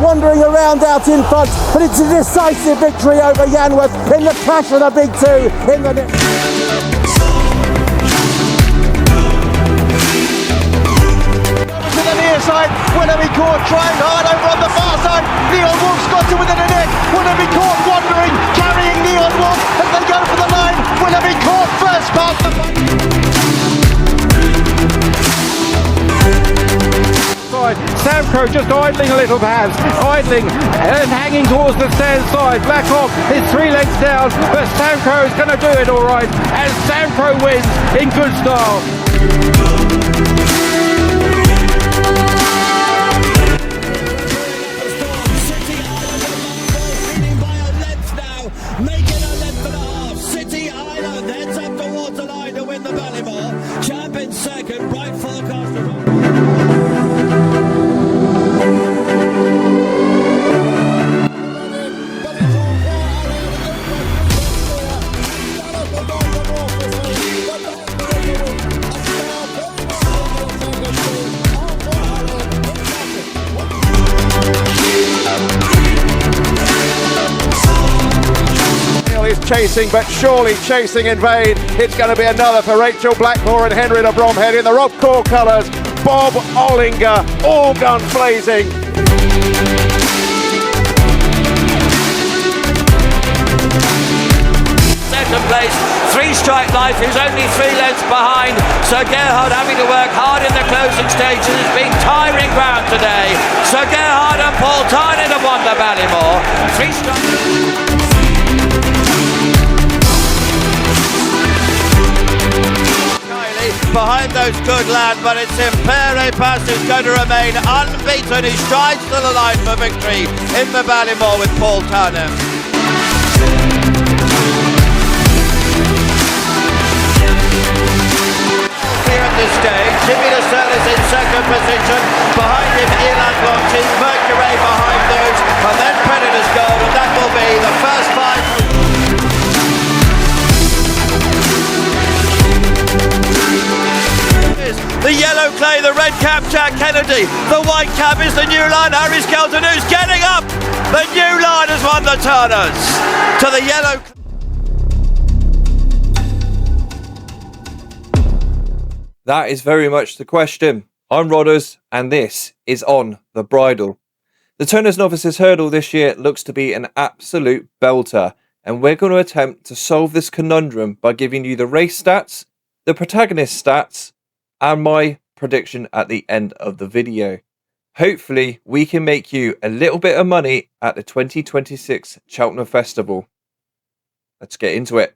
wandering around out in front, but it's a decisive victory over Yanworth in the clash of the big two in the to the near side. Willoughby Court trying hard over on the far side. Leon Wolf's got to within a neck. Willoughby Court wandering, carrying Leon Wolf as they go for the line. Willoughby Court first past the Sam Crow just idling a little, perhaps idling and hanging towards the stand side. Blackhawk is 3 lengths down, but Sam Crow is going to do it all right, and Sam Crow wins in good style. Making a length and a half. City Island heads up towards the line to win the Ballymore. Champ in second, right forecast. is chasing, but surely chasing in vain. It's going to be another for Rachel Blackmore and Henry de Bromhead in the Rob Core colours. Bob Ollinger, all guns blazing. Second place, Three Strike Life is only 3 lengths behind. Sir Gerhard having to work hard in the closing stages. It's been tiring ground today. Sir Gerhard and Paul Tynan have won the Ballymore. Three Strike. Behind those good land, but it's Impere Pass who's going to remain unbeaten. He strides to the line for victory in the Ballymore with Paul Tynan. Here at this stage, Jimmy Lascelles is in second position. Behind him, Ilan Bonti, Mercury behind those, and then Predators Gold, and that will be the first 5. The yellow clay, the red cap, Jack Kennedy. The white cap is the new line, Harry Skelton, who's getting up. The new line has won the Turners. To the yellow. That is very much the question. I'm Rodders, and this is On the Bridle. The Turners Novices Hurdle this year looks to be an absolute belter, and we're going to attempt to solve this conundrum by giving you the race stats, the protagonist stats, and my prediction at the end of the video. Hopefully we can make you a little bit of money at the 2026 Cheltenham Festival. Let's get into it.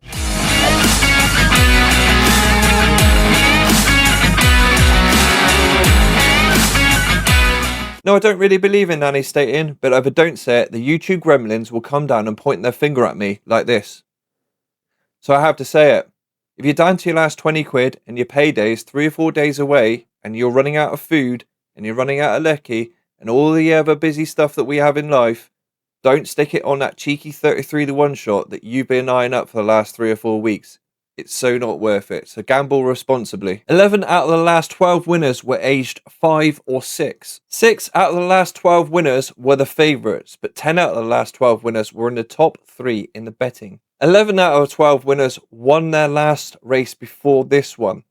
No, I don't really believe in nanny stating, but if I don't say it, the YouTube gremlins will come down and point their finger at me like this. So I have to say it. If you're down to your last 20 quid and your payday's 3 or 4 days away and you're running out of food and you're running out of lecky and all the other busy stuff that we have in life, don't stick it on that cheeky 33 to 1 shot that you've been eyeing up for the last 3 or 4 weeks. It's so not worth it, so gamble responsibly. 11 out of the last 12 winners were aged 5 or 6. 6 out of the last 12 winners were the favourites, but 10 out of the last 12 winners were in the top 3 in the betting. 11 out of 12 winners won their last race before this one.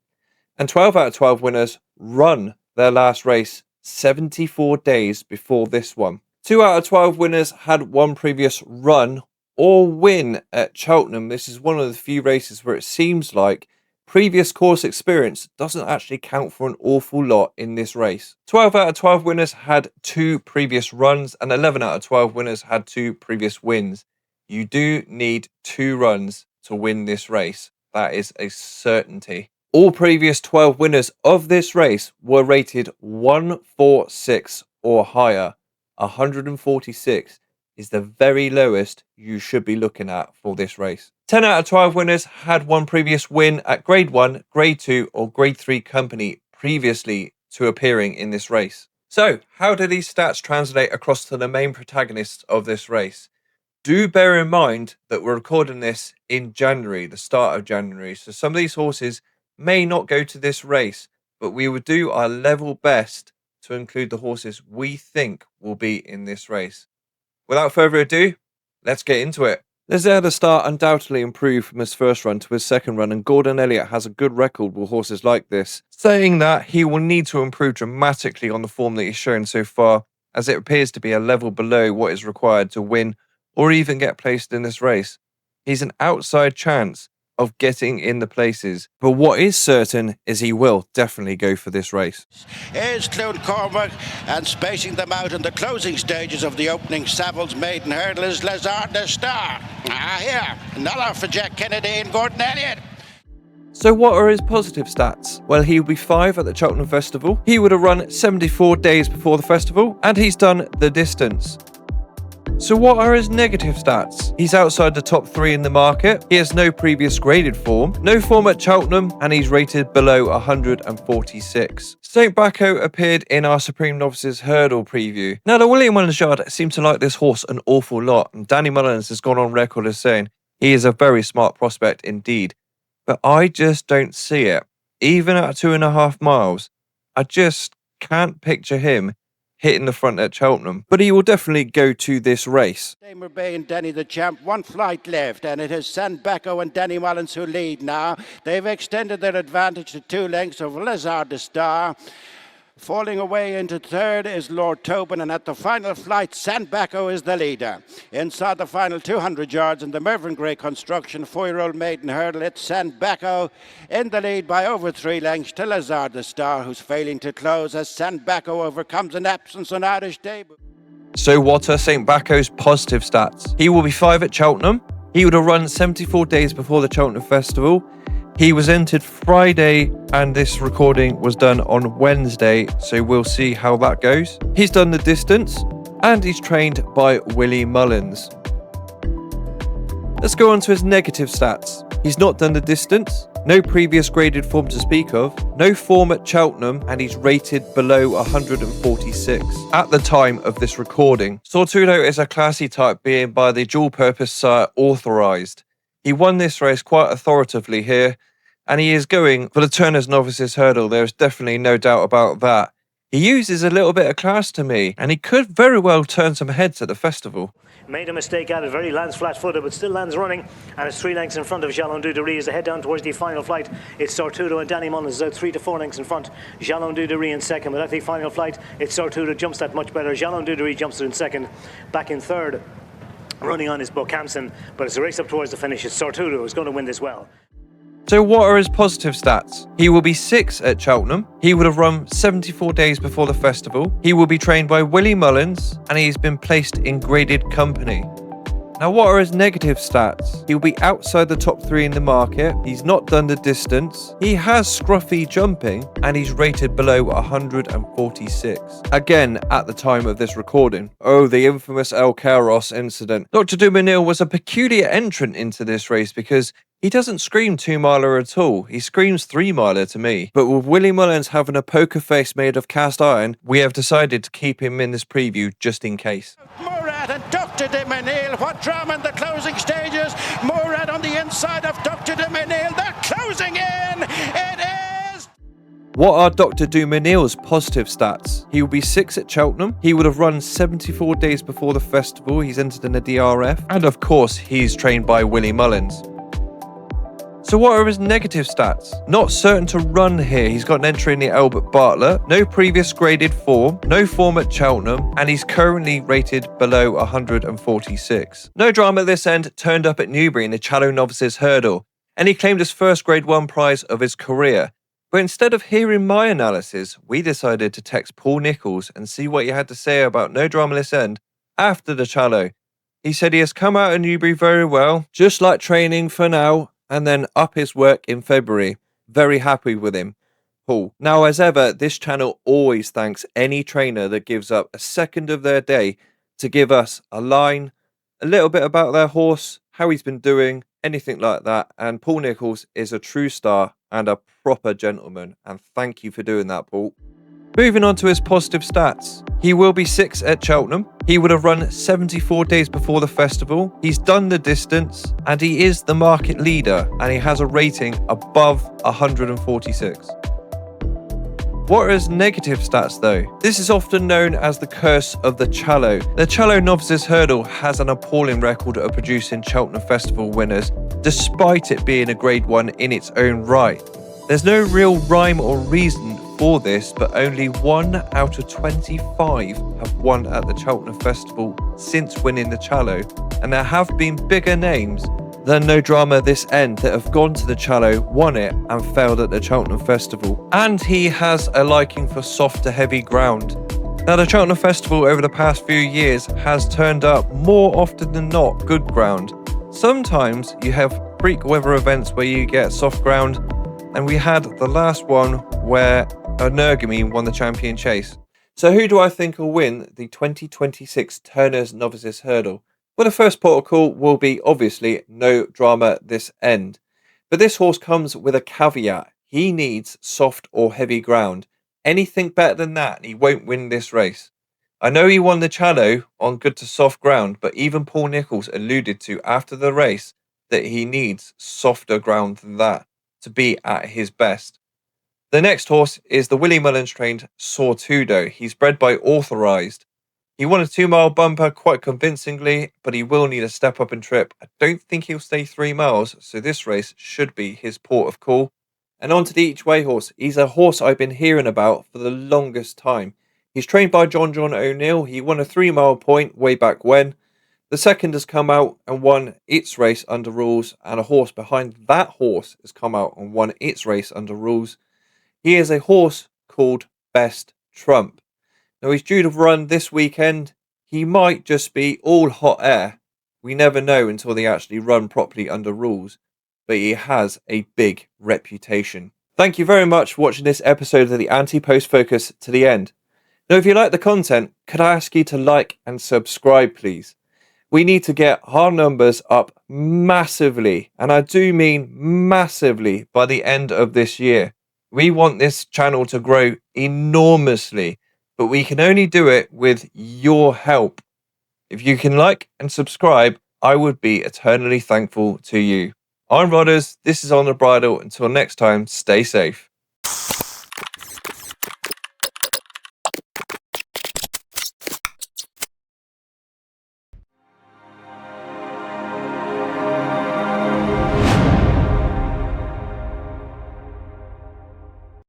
And 12 out of 12 winners run their last race 74 days before this one. 2 out of 12 winners had one previous run or win at Cheltenham. This is one of the few races where it seems like previous course experience doesn't actually count for an awful lot in this race. 12 out of 12 winners had 2 previous runs and 11 out of 12 winners had 2 previous wins. You do need 2 runs to win this race. That is a certainty. All previous 12 winners of this race were rated 146 or higher. 146 is the very lowest you should be looking at for this race. 10 out of 12 winners had one previous win at Grade 1, Grade 2 or Grade 3 company previously to appearing in this race. So, how do these stats translate across to the main protagonists of this race? Do bear in mind that we're recording this in January, the start of January, so some of these horses may not go to this race, but we will do our level best to include the horses we think will be in this race. Without further ado, let's get into it. Lazard Star undoubtedly improved from his first run to his second run, and Gordon Elliott has a good record with horses like this, saying that he will need to improve dramatically on the form that he's shown so far, as it appears to be a level below what is required to win or even get placed in this race. He's an outside chance of getting in the places, but what is certain is he will definitely go for this race. Here's Clune Cormac, and spacing them out in the closing stages of the opening Savills maiden hurdle is Lazard Star. Here, another for Jack Kennedy and Gordon Elliott. So what are his positive stats? Well, he will be 5 at the Cheltenham Festival. He would have run 74 days before the festival, and he's done the distance. So what are his negative stats? He's outside the top 3 in the market, he has no previous graded form, no form at Cheltenham, and he's rated below 146. St. Bacco appeared in our Supreme Novices hurdle preview. Now, the William Mullins yard seemed to like this horse an awful lot, and Danny Mullins has gone on record as saying he is a very smart prospect indeed. But I just don't see it. Even at 2.5 miles, I just can't picture him hitting the front at Cheltenham, but he will definitely go to this race. Damer Bay and Denny the champ, 1 flight left, and it is San Bacco and Danny Mullins who lead now. They've extended their advantage to 2 lengths over Lazard Star. Falling away into third is Lord Tobin, and at the final flight, San Bacco is the leader. Inside the final 200 yards in the Mervyn Gray construction 4-year-old maiden hurdle, it's San Bacco in the lead by over 3 lengths to Lazard Star, who's failing to close as San Bacco overcomes an absence on Irish debut. So what are St. Bacco's positive stats? He will be 5 at Cheltenham. He would have run 74 days before the Cheltenham Festival. He was entered Friday, and this recording was done on Wednesday, so we'll see how that goes. He's done the distance, and he's trained by Willie Mullins. Let's go on to his negative stats. He's not done the distance, no previous graded form to speak of, no form at Cheltenham, and he's rated below 146 at the time of this recording. Sortudo is a classy type, being by the dual-purpose sire authorised. He won this race quite authoritatively here, and he is going for the Turner's Novices hurdle. There's definitely no doubt about that. He uses a little bit of class to me, and he could very well turn some heads at the festival. Made a mistake at it, very lands flat-footed, but still lands running, and it's 3 lengths in front of Jalon Duderie as they head down towards the final flight. It's Sortudo and Danny Mullins out 3 to 4 lengths in front. Jalon Duderie in second, but at the final flight, it's Sortudo jumps that much better. Jalon Duderie jumps it in second, back in third. Running on is Bockhampson, but it's a race up towards the finish. It's Sortudo who's going to win this well. So what are his positive stats? He will be 6 at Cheltenham. He would have run 74 days before the festival. He will be trained by Willie Mullins, and he's been placed in graded company. Now, what are his negative stats? He'll be outside the top 3 in the market. He's not done the distance. He has scruffy jumping, and he's rated below 146. Again, at the time of this recording. Oh, the infamous El Kairos incident. Dr. Dumanil was a peculiar entrant into this race because he doesn't scream 2-miler at all. He screams 3-miler to me. But with Willie Mullins having a poker face made of cast iron, we have decided to keep him in this preview just in case. Murad and Dr. de Menil, what drama in the closing stages. Murad on the inside of Dr. de Menil. They're closing in. It is. What are Dr. Dumanil's positive stats? He will be 6 at Cheltenham. He would have run 74 days before the festival. He's entered in the DRF. And of course, he's trained by Willie Mullins. So what are his negative stats? Not certain to run here. He's got an entry in the Albert Bartlett, no previous graded form, no form at Cheltenham, and he's currently rated below 146. No drama at this end, turned up at Newbury in the Cheltenham Novices hurdle, and he claimed his first Grade 1 prize of his career. But instead of hearing my analysis, we decided to text Paul Nicholls and see what he had to say about No Drama This End after the Challow. He said he has come out of Newbury very well, just like training for now, and then up his work in February. Very happy with him, Paul. Now, as ever, this channel always thanks any trainer that gives up a second of their day to give us a line, a little bit about their horse, how he's been doing, anything like that. And Paul Nicholls is a true star and a proper gentleman. And thank you for doing that, Paul. Moving on to his positive stats. He will be 6 at Cheltenham. He would have run 74 days before the festival. He's done the distance, and he is the market leader, and he has a rating above 146. What are his negative stats though? This is often known as the curse of the Challow. The Challow Novices Hurdle has an appalling record of producing Cheltenham Festival winners, despite it being a Grade 1 in its own right. There's no real rhyme or reason for this, but only 1 out of 25 have won at the Cheltenham Festival since winning the Challow, and there have been bigger names than No Drama This End that have gone to the Challow, won it, and failed at the Cheltenham Festival. And he has a liking for soft to heavy ground. Now, the Cheltenham Festival over the past few years has turned up more often than not good ground. Sometimes you have freak weather events where you get soft ground, and we had the last one where Energamy won the champion chase. So who do I think will win the 2026 Turner's Novices Hurdle? Well, the first port of call will be obviously No Drama This End. But this horse comes with a caveat. He needs soft or heavy ground. Anything better than that, and he won't win this race. I know he won the Challow on good to soft ground, but even Paul Nicholls alluded to after the race that he needs softer ground than that to be at his best. The next horse is the Willie Mullins trained Sortudo. He's bred by Authorized. He won a 2-mile bumper quite convincingly, but he will need a step up in trip. I don't think he'll stay 3 miles, so this race should be his port of call. And on to the each way horse. He's a horse I've been hearing about for the longest time. He's trained by John O'Neill. He won a 3-mile point way back when. The second has come out and won its race under rules, and a horse behind that horse has come out and won its race under rules. He is a horse called Best Trump. Now, he's due to run this weekend. He might just be all hot air. We never know until they actually run properly under rules. But he has a big reputation. Thank you very much for watching this episode of the Anti-Post Focus to the end. Now, if you like the content, could I ask you to like and subscribe, please? We need to get our numbers up massively, and I do mean massively, by the end of this year. We want this channel to grow enormously. But we can only do it with your help. If you can like and subscribe, I would be eternally thankful to you. I'm Rodders, this is Unbridled. Until next time, stay safe.